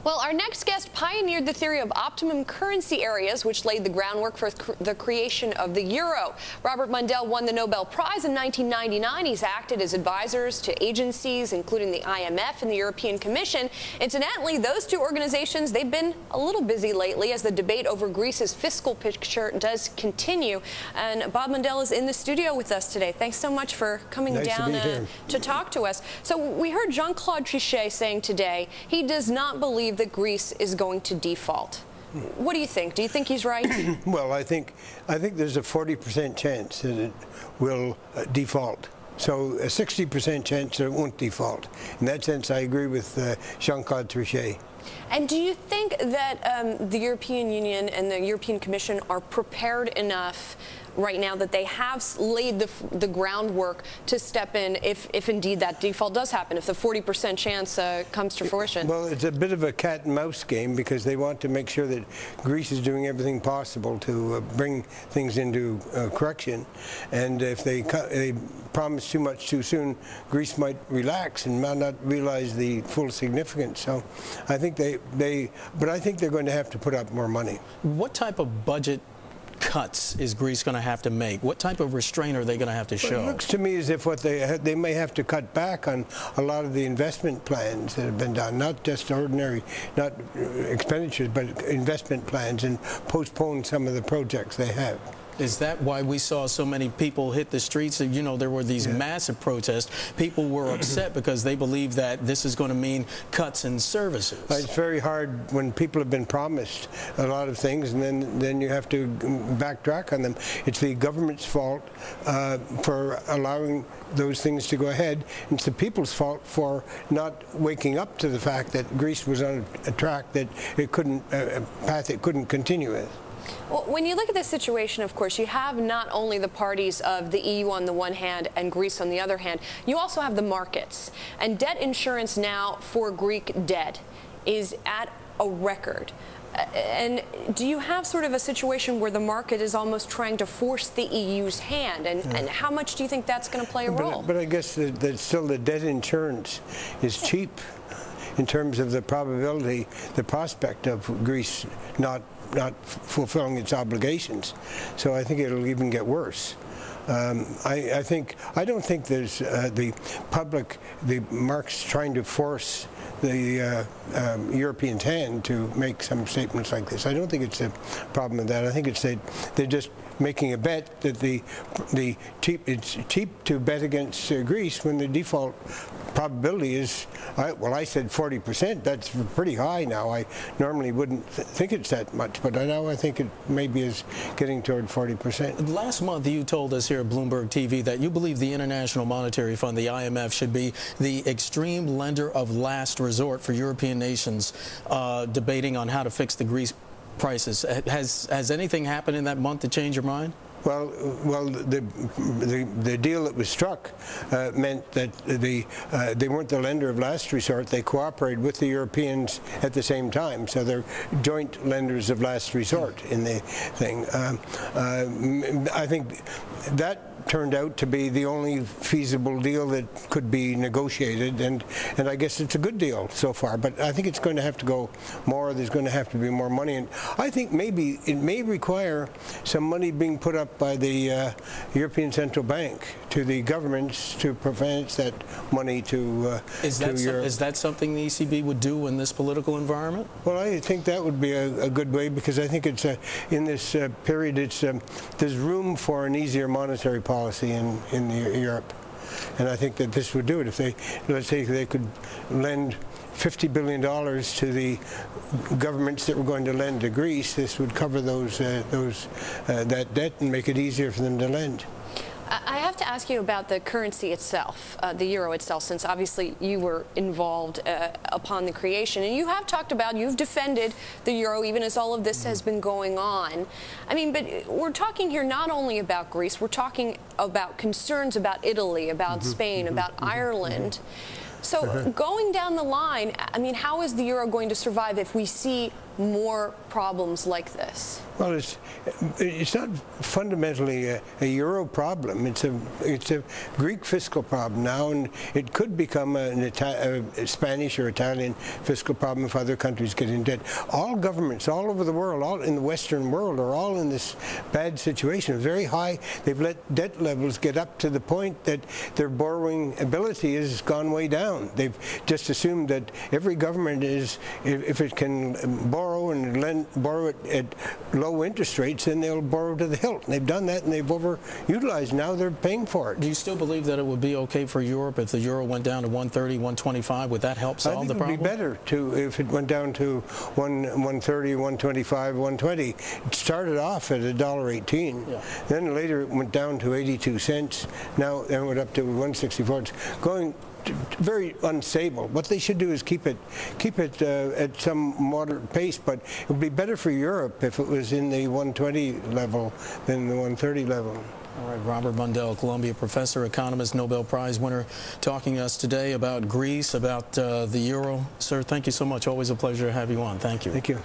Well, our next guest pioneered the theory of optimum currency areas, which laid the groundwork for the creation of the euro. Robert Mundell won the Nobel Prize in 1999. He's acted as advisors to agencies, including the IMF and the European Commission. Incidentally, those two organizations, they've been a little busy lately as the debate over Greece's fiscal picture does continue. And Bob Mundell is in the studio with us today. Thanks so much for coming down to talk to us. So we heard Jean-Claude Trichet saying today he does not believe that Greece is going to default. What do you think? Do you think he's right? Well, I think there's a 40% chance that it will default. So a 60% chance that it won't default. In that sense, I agree with Jean-Claude Trichet. And do you think that the European Union and the European Commission are prepared enough right now that they have laid the groundwork to step in if indeed that default does happen, if the 40% chance comes to fruition? Well, it's a bit of a cat and mouse game because they want to make sure that Greece is doing everything possible to bring things into correction. And if they promise too much too soon, Greece might relax and might not realize the full significance. So I think but I think they're going to have to put up more money. What type of budget cuts is Greece going to have to make? What type of restraint are they going to have to show? Well, it looks to me as if they may have to cut back on a lot of the investment plans that have been done, not just ordinary, not expenditures, but investment plans, and postpone some of the projects they have. Is that why we saw so many people hit the streets? You know, there were these massive protests. People were upset because they believe that this is going to mean cuts in services. It's very hard when people have been promised a lot of things and then you have to backtrack on them. It's the government's fault for allowing those things to go ahead. It's the people's fault for not waking up to the fact that Greece was on a track that it couldn't, a path it couldn't continue with. Well, when you look at this situation, of course, you have not only the parties of the EU on the one hand and Greece on the other hand, you also have the markets. And debt insurance now for Greek debt is at a record. And do you have sort of a situation where the market is almost trying to force the EU's hand? And how much do you think that's going to play a role? But I guess that still the debt insurance is cheap in terms of the probability, the prospect of Greece not fulfilling its obligations. So I think it'll even get worse. I don't think there's the market's trying to force the Europeans' hand to make some statements like this. I don't think it's a problem with that. I think it's that they're just making a bet that it's cheap to bet against Greece when the default probability is, well, I said 40%. That's pretty high now. I normally wouldn't think it's that much, but now I think it maybe is getting toward 40%. Last month, you told us here at Bloomberg TV that you believe the International Monetary Fund, the IMF, should be the extreme lender of last resort for European nations debating on how to fix the Greece prices. Has anything happened in that month to change your mind? Well, the deal that was struck meant that they weren't the lender of last resort. They cooperated with the Europeans at the same time, so they're joint lenders of last resort in the thing. I think that turned out to be the only feasible deal that could be negotiated, and I guess it's a good deal so far. But I think it's going to have to go more. There's going to have to be more money, and I think maybe it may require some money being put up by the European Central Bank to the governments to prevent that money to Europe. Is that something the ECB would do in this political environment? Well, I think that would be a good way, because I think it's in this period there's room for an easier monetary policy in Europe, and I think that this would do it. If let's say they could lend $50 billion to the governments that were going to lend to Greece, this would cover that debt and make it easier for them to lend. I have to ask you about the currency itself, the euro itself, since obviously you were involved upon the creation. And you have talked about, you've defended the euro even as all of this has been going on. I mean, but we're talking here not only about Greece, we're talking about concerns about Italy, about Spain, about Ireland. So going down the line, I mean, how is the euro going to survive if we see more problems like this? Well, it's not fundamentally a euro problem. It's a Greek fiscal problem now, and it could become a Spanish or Italian fiscal problem if other countries get in debt. All governments all over the world, all in the Western world, are all in this bad situation. Very high. They've let debt levels get up to the point that their borrowing ability has gone way down. They've just assumed that every government is, if it can borrow and borrow it at low interest rates, then they'll borrow to the hilt. And they've done that, and they've overutilized. Now they're paying for it. Do you still believe that it would be okay for Europe if the euro went down to 130, 125? Would that help solve the problem? It would be better if it went down to 130, 125, 120. It started off at $1.18. Yeah. Then later it went down to 82 cents. Now it went up to 164. It's going very unstable. What they should do is keep it at some moderate pace, but it would be better for Europe if it was in the 120 level than the 130 level. All right, Robert Mundell, Columbia professor, economist, Nobel Prize winner, talking to us today about Greece, about the euro. Sir, thank you so much. Always a pleasure to have you on. Thank you. Thank you.